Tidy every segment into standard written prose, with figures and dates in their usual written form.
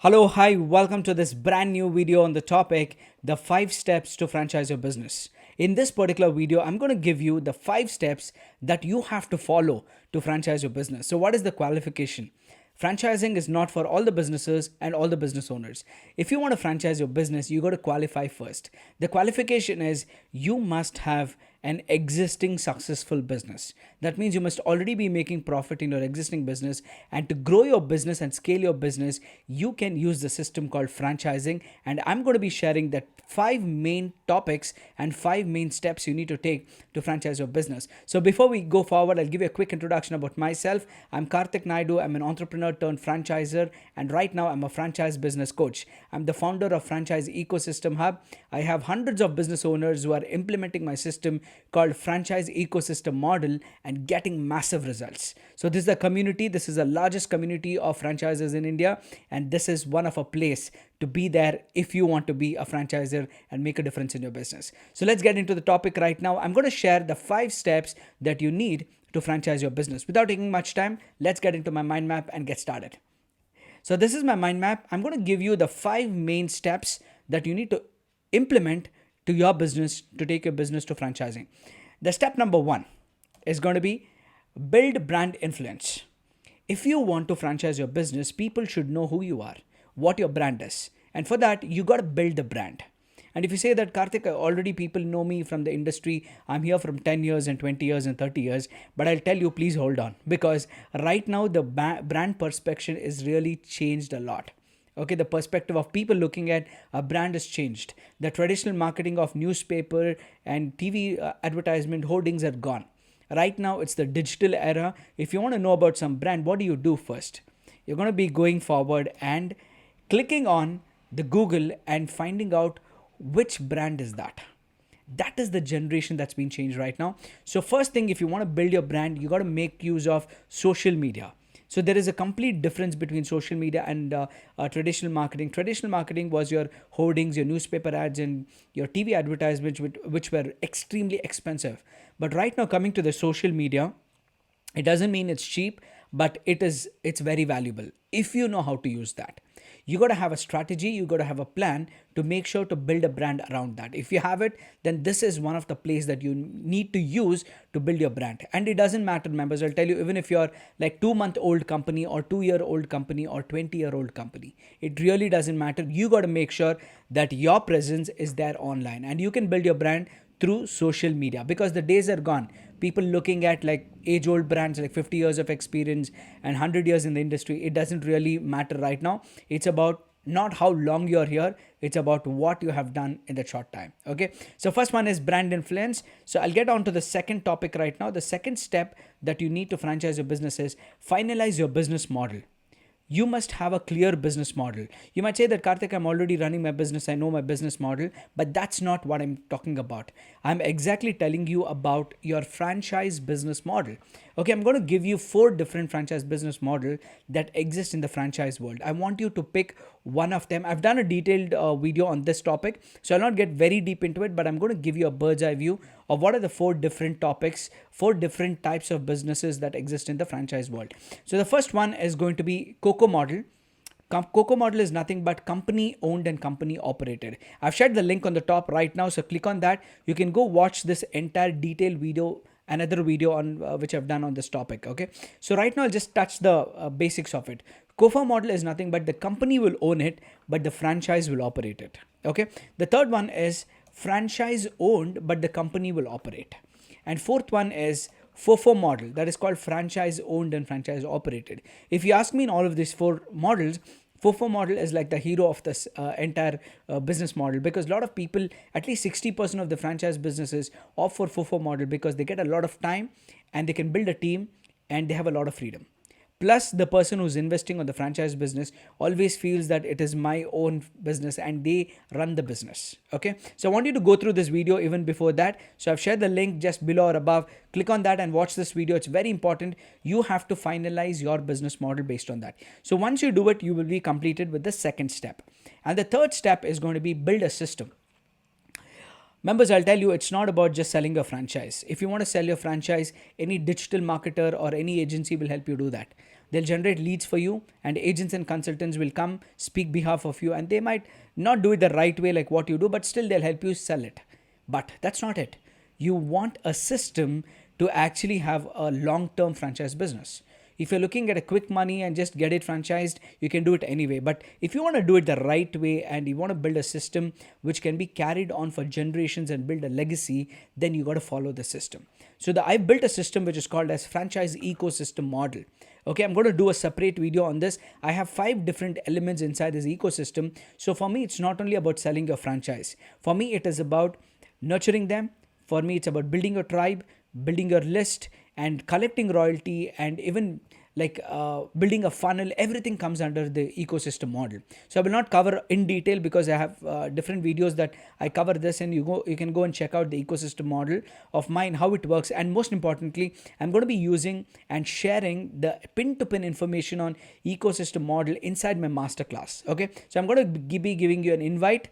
Hello, hi, welcome to this brand new video on the topic, the 5 steps to franchise your business. In this particular video, I'm going to give you the 5 steps that you have to follow to franchise your business. So what is the qualification? Franchising is not for all the businesses and all the business owners. If you want to franchise your business, you got to qualify first. The qualification is you must have an existing successful business. That means you must already be making profit in your existing business, and to grow your business and scale your business, you can use the system called franchising. And I'm going to be sharing that 5 main topics and 5 main steps you need to take to franchise your business. So before we go forward, I'll give you a quick introduction about myself. I'm Karthik Naidu. I'm an entrepreneur turned franchisor, and right now I'm a franchise business coach. I'm the founder of Franchise Ecosystem Hub. I have hundreds of business owners who are implementing my system called Franchise Ecosystem Model and getting massive results. So this is the community. This is the largest community of franchises in India, and this is one of a place to be there if you want to be a franchisor and make a difference in your business. So let's get into the topic right now. I'm going to share the 5 steps that you need to franchise your business. Without taking much time, let's get into my mind map and get started. So this is my mind map. I'm going to give you the 5 main steps that you need to implement to your business to take your business to franchising. The step number 1 is going to be build brand influence. If you want to franchise your business, people should know who you are, what your brand is. And for that, you got to build the brand. And if you say that, Karthik, already people know me from the industry, I'm here from 10 years and 20 years and 30 years, but I'll tell you, please hold on, because right now the brand perception is really changed a lot. Okay, the perspective of people looking at a brand has changed. The traditional marketing of newspaper and TV advertisement hoardings are gone. Right now, it's the digital era. If you want to know about some brand, what do you do first? You're going to be going forward and clicking on the Google and finding out which brand is that. That is the generation that's been changed right now. So first thing, if you want to build your brand, you got to make use of social media. So there is a complete difference between social media and traditional marketing. Traditional marketing was your hoardings, your newspaper ads, and your TV advertisements, which were extremely expensive. But right now, coming to the social media, it doesn't mean it's cheap, but it's very valuable if you know how to use that. You got to have a strategy, you got to have a plan to make sure to build a brand around that. If you have it, then this is one of the places that you need to use to build your brand. And it doesn't matter, members, I'll tell you, even if you're like 2-month-old company or 2-year-old company or 20-year-old company, it really doesn't matter. You got to make sure that your presence is there online, and you can build your brand through social media, because the days are gone. People looking at like age old brands like 50 years of experience and 100 years in the industry, it doesn't really matter right now. It's about not how long you're here, it's about what you have done in that short time. Okay, so first one is brand influence. So I'll get on to the second topic right now. The second step that you need to franchise your business is finalize your business model. You must have a clear business model. You might say that, Karthik, I'm already running my business, I know my business model, but that's not what I'm talking about. I'm exactly telling you about your franchise business model. Okay, I'm going to give you 4 different franchise business model that exist in the franchise world. I want you to pick one of them. I've done a detailed video on this topic, so I'll not get very deep into it, but I'm going to give you a bird's eye view of what are the 4 different topics, 4 different types of businesses that exist in the franchise world. So the first one is going to be Coco model. Coco model is nothing but company owned and company operated. I've shared the link on the top right now, so click on that. You can go watch this entire detailed video, another video on which I've done on this topic. Okay, so right now I'll just touch the basics of it. Coco model is nothing but the company will own it, but the franchise will operate it. Okay, the third one is franchise owned, but the company will operate. And fourth one is FOFO model, that is called franchise owned and franchise operated. If you ask me, in all of these 4 models, FOFO model is like the hero of this entire business model, because a lot of people, at least 60% of the franchise businesses opt for FOFO model because they get a lot of time and they can build a team and they have a lot of freedom. Plus, the person who's investing on the franchise business always feels that it is my own business and they run the business. Okay, so I want you to go through this video even before that. So I've shared the link just below or above. Click on that and watch this video. It's very important. You have to finalize your business model based on that. So once you do it, you will be completed with the second step. And the third step is going to be build a system. Members, I'll tell you, it's not about just selling your franchise. If you want to sell your franchise, any digital marketer or any agency will help you do that. They'll generate leads for you, and agents and consultants will come speak behalf of you, and they might not do it the right way like what you do, but still they'll help you sell it. But that's not it. You want a system to actually have a long-term franchise business. If you're looking at a quick money and just get it franchised, you can do it anyway. But if you want to do it the right way and you want to build a system which can be carried on for generations and build a legacy, then you got to follow the system. So I built a system which is called as franchise ecosystem model. Okay, I'm going to do a separate video on this. I have 5 different elements inside this ecosystem. So for me, it's not only about selling your franchise. For me, it is about nurturing them. For me, it's about building your tribe, building your list, and collecting royalty, and even like building a funnel. Everything comes under the ecosystem model. So I will not cover in detail because I have different videos that I cover this, and you can go and check out the ecosystem model of mine, how it works. And most importantly, I'm going to be using and sharing the pin-to-pin information on ecosystem model inside my masterclass. Okay, so I'm going to be giving you an invite.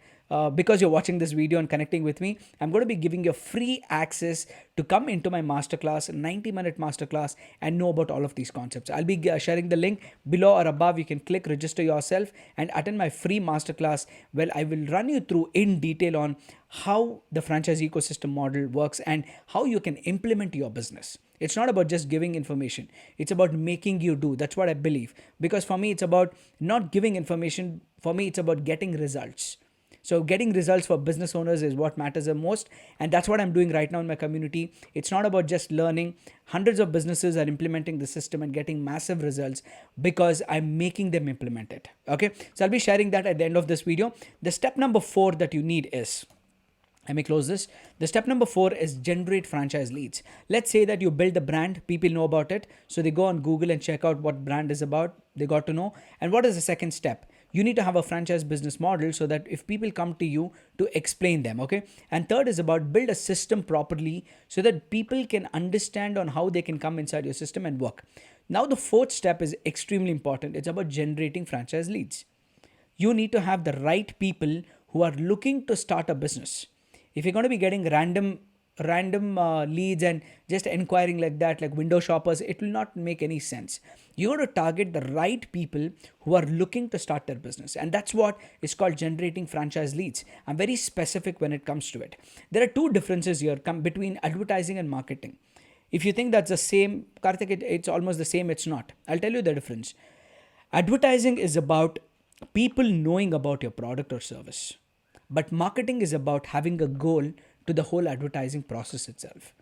Because you're watching this video and connecting with me, I'm going to be giving you free access to come into my masterclass, 90-minute masterclass, and know about all of these concepts. I'll be sharing the link below or above. You can click register yourself and attend my free masterclass, where I will run you through in detail on how the franchise ecosystem model works and how you can implement your business. It's not about just giving information. It's about making you do. That's what I believe. Because for me, it's about not giving information. For me, it's about getting results. So getting results for business owners is what matters the most. And that's what I'm doing right now in my community. It's not about just learning. Hundreds of businesses are implementing the system and getting massive results because I'm making them implement it. Okay. So I'll be sharing that at the end of this video. The step number 4 that you need is, let me close this. The step number 4 is generate franchise leads. Let's say that you build the brand, people know about it. So they go on Google and check out what brand is about. They got to know. And what is the second step? You need to have a franchise business model so that if people come to you, to explain them, okay? And third is about build a system properly so that people can understand on how they can come inside your system and work. Now the 4th step is extremely important. It's about generating franchise leads. You need to have the right people who are looking to start a business. If you're going to be getting random leads and just inquiring like that, like window shoppers, it will not make any sense. You got to target the right people who are looking to start their business. And that's what is called generating franchise leads. I'm very specific when it comes to it. There are 2 differences here between advertising and marketing. If you think that's the same, Karthik, it's almost the same. It's not. I'll tell you the difference. Advertising is about people knowing about your product or service. But marketing is about having a goal to the whole advertising process itself.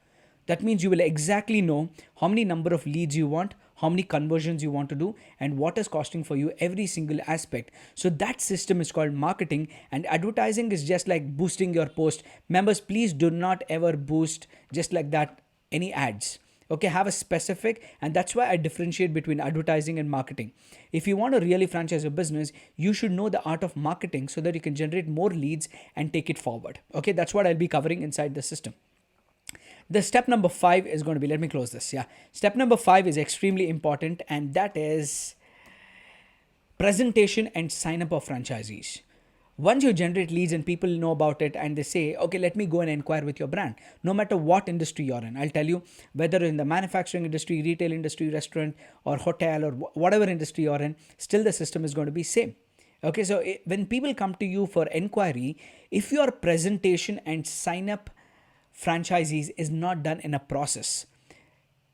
That means you will exactly know how many number of leads you want, how many conversions you want to do, and what is costing for you every single aspect. So that system is called marketing, and advertising is just like boosting your post. Members, please do not ever boost just like that any ads. Okay, have a specific, and that's why I differentiate between advertising and marketing. If you want to really franchise your business, you should know the art of marketing so that you can generate more leads and take it forward. Okay, that's what I'll be covering inside the system. The step number 5 is going to be, let me close this. Yeah. Step number 5 is extremely important, and that is presentation and sign up of franchisees. Once you generate leads and people know about it and they say, okay, let me go and inquire with your brand, no matter what industry you're in. I'll tell you, whether in the manufacturing industry, retail industry, restaurant, or hotel, or whatever industry you're in, still the system is going to be same. Okay, so when people come to you for inquiry, if your presentation and sign up franchisees is not done in a process,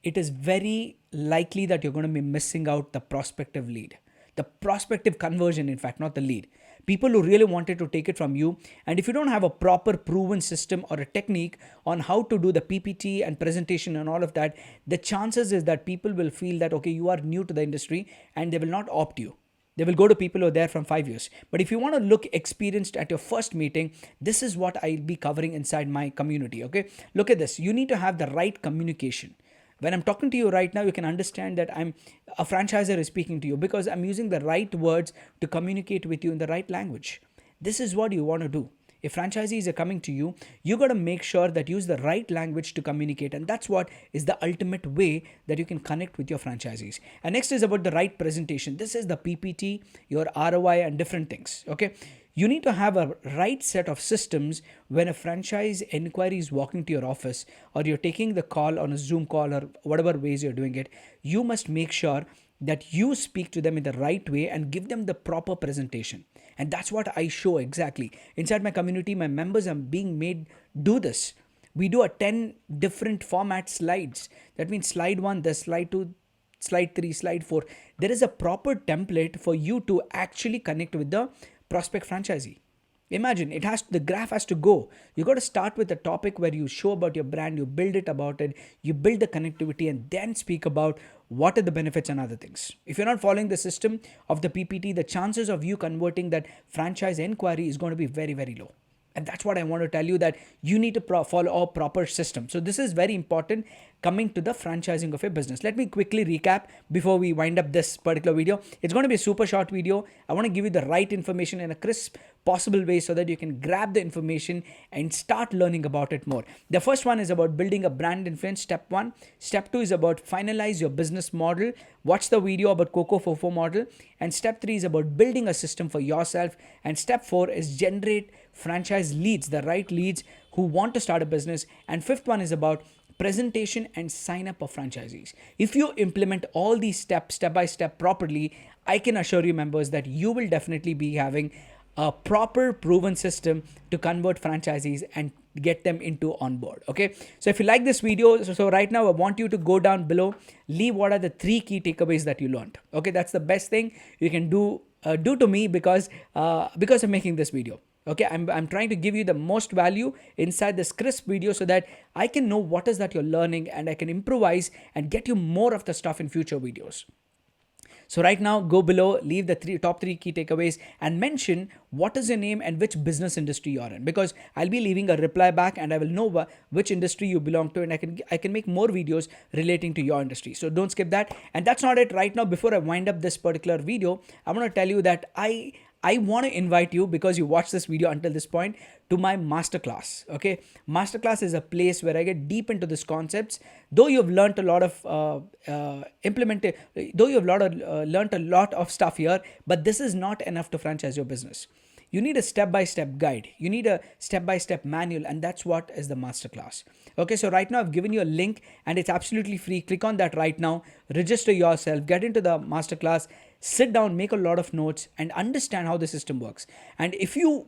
it is very likely that you're going to be missing out the prospective lead. The prospective conversion, in fact, not the lead. People who really wanted to take it from you. And if you don't have a proper proven system or a technique on how to do the PPT and presentation and all of that, the chances is that people will feel that, okay, you are new to the industry, and they will not opt you. They will go to people who are there from 5 years. But if you want to look experienced at your first meeting, this is what I'll be covering inside my community. Okay, look at this. You need to have the right communication. When I'm talking to you right now, you can understand that I'm a franchisor is speaking to you because I'm using the right words to communicate with you in the right language. This is what you want to do. If franchisees are coming to you, you got to make sure that you use the right language to communicate. And that's what is the ultimate way that you can connect with your franchisees. And next is about the right presentation. This is the PPT, your ROI, and different things. Okay. You need to have a right set of systems when a franchise inquiry is walking to your office or you're taking the call on a Zoom call or whatever ways you're doing it. You must make sure that you speak to them in the right way and give them the proper presentation. And that's what I show exactly. Inside my community, my members are being made do this. We do a 10 different format slides. That means slide 1, the slide 2, slide 3, slide 4. There is a proper template for you to actually connect with the prospect franchisee. Imagine the graph has to go. You got to start with a topic where you show about your brand, you build it about it, you build the connectivity, and then speak about what are the benefits and other things. If you're not following the system of the PPT, the chances of you converting that franchise inquiry is going to be very, very low. And that's what I want to tell you, that you need to follow a proper system. So this is very important coming to the franchising of a business. Let me quickly recap before we wind up this particular video. It's going to be a super short video. I want to give you the right information in a crisp possible way so that you can grab the information and start learning about it more. The first one is about building a brand influence, step 1. Step 2 is about finalize your business model. Watch the video about Coco Fofo model. And step 3 is about building a system for yourself. And step 4 is generate franchise leads, the right leads who want to start a business. And fifth one is about presentation and sign up of franchisees. If you implement all these steps step by step properly, I can assure you, members, that you will definitely be having a proper proven system to convert franchisees and get them into on board. Okay, so if you like this video, so right now I want you to go down below, leave what are the 3 key takeaways that you learned. Okay, that's the best thing you can do to me because of making this video. Okay, I'm trying to give you the most value inside this crisp video so that I can know what is that you're learning and I can improvise and get you more of the stuff in future videos. So right now, go below, leave the top 3 key takeaways and mention what is your name and which business industry you're in, because I'll be leaving a reply back and I will know which industry you belong to, and I can make more videos relating to your industry. So don't skip that. And that's not it right now. Before I wind up this particular video, I want to tell you that I want to invite you, because you watched this video until this point, to my masterclass. Okay, masterclass is a place where I get deep into these concepts. Though you've learned a lot of learned a lot of stuff here, but this is not enough to franchise your business. You need a step-by-step guide. You need a step-by-step manual, and that's what is the masterclass. Okay, so right now I've given you a link and it's absolutely free. Click on that right now, register yourself, get into the masterclass, sit down, make a lot of notes and understand how the system works. And if you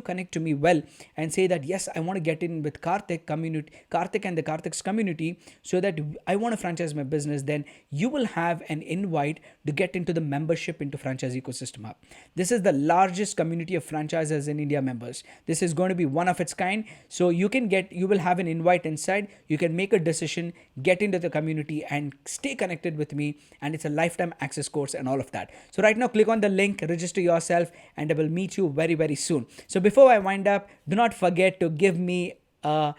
connect to me well and say that, yes, I want to get in with Karthik and the Karthik's community so that I want to franchise my business, then you will have an invite to get into the membership into Franchise Ecosystem Hub. This is the largest community of franchisers in India, members. This is going to be one of its kind. So you will have an invite inside. You can make a decision, get into the community and stay connected with me. And it's a lifetime access course and all of that. So right now, click on the link, register yourself, and I will meet you very, very soon. So before I wind up, do not forget to give me a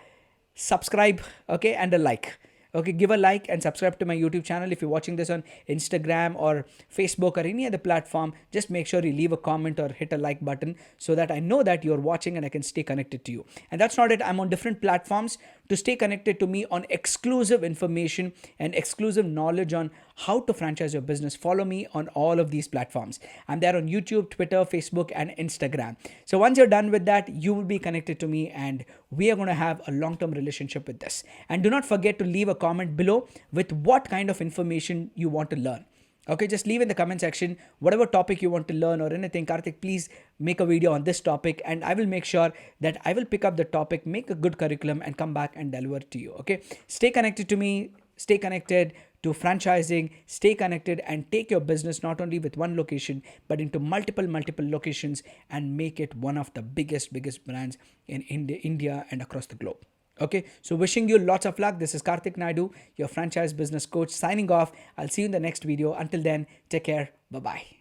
subscribe, okay, and a like. Okay, give a like and subscribe to my YouTube channel. If you're watching this on Instagram or Facebook or any other platform, just make sure you leave a comment or hit a like button so that I know that you're watching and I can stay connected to you. And that's not it. I'm on different platforms to stay connected to me on exclusive information and exclusive knowledge on how to franchise your business. Follow me on all of these platforms. I'm there on YouTube, Twitter, Facebook, and Instagram. So once you're done with that, you will be connected to me and we are going to have a long-term relationship with this. And do not forget to leave a comment below with what kind of information you want to learn. Okay, just leave in the comment section whatever topic you want to learn or anything. Karthik, please make a video on this topic and I will make sure that I will pick up the topic, make a good curriculum and come back and deliver to you. Okay, stay connected to me, stay connected to franchising, stay connected and take your business not only with one location but into multiple locations and make it one of the biggest brands in India and across the globe. Okay, so wishing you lots of luck. This is Karthik Naidu, your franchise business coach, signing off. I'll see you in the next video. Until then, take care. Bye-bye.